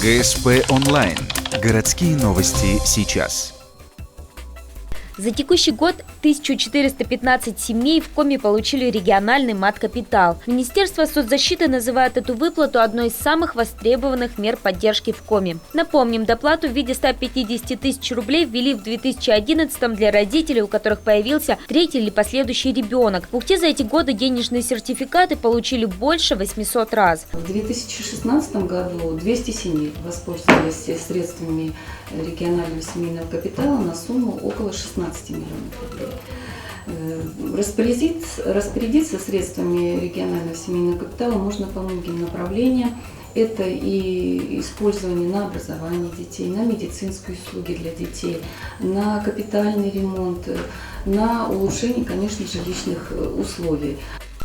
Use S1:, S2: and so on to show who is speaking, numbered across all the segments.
S1: ГСП онлайн. Городские новости сейчас.
S2: За текущий год 1415 семей в Коми получили региональный мат-капитал. Министерство соцзащиты называет эту выплату одной из самых востребованных мер поддержки в Коми. Напомним, доплату в виде 150 тысяч рублей ввели в 2011 для родителей, у которых появился третий или последующий ребенок. В Ухте за эти годы денежные сертификаты получили больше 800 раз.
S3: В 2016 году 200 семей воспользовались средствами регионального семейного капитала на сумму около 16 миллионов рублей. Распорядиться средствами регионального семейного капитала можно по многим направлениям. Это и использование на образование детей, на медицинские услуги для детей, на капитальный ремонт, на улучшение, конечно, жилищных условий.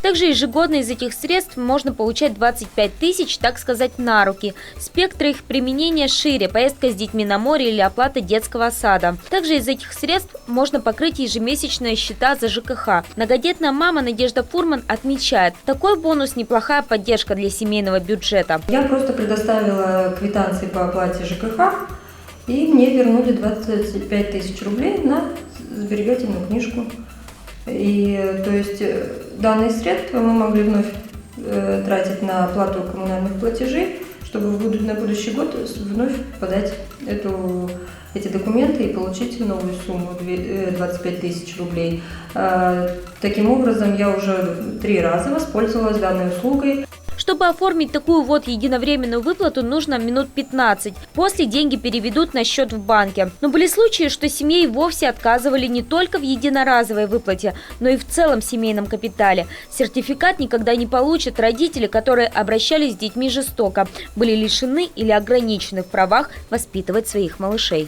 S2: Также ежегодно из этих средств можно получать 25 тысяч, так сказать, на руки. Спектр их применения шире – поездка с детьми на море или оплата детского сада. Также из этих средств можно покрыть ежемесячные счета за ЖКХ. Многодетная мама Надежда Фурман отмечает, такой бонус – неплохая поддержка для семейного бюджета.
S4: Я просто предоставила квитанции по оплате ЖКХ, и мне вернули 25 тысяч рублей на сберегательную книжку. И то есть данные средства мы могли вновь тратить на оплату коммунальных платежей, чтобы на будущий год вновь подать эти документы и получить новую сумму 25 тысяч рублей. Таким образом, я уже 3 раза воспользовалась данной услугой.
S2: Чтобы оформить такую вот единовременную выплату, нужно минут 15. После деньги переведут на счет в банке. Но были случаи, что семьи вовсе отказывали не только в единоразовой выплате, но и в целом семейном капитале. Сертификат никогда не получат родители, которые обращались с детьми жестоко, были лишены или ограничены в правах воспитывать своих малышей.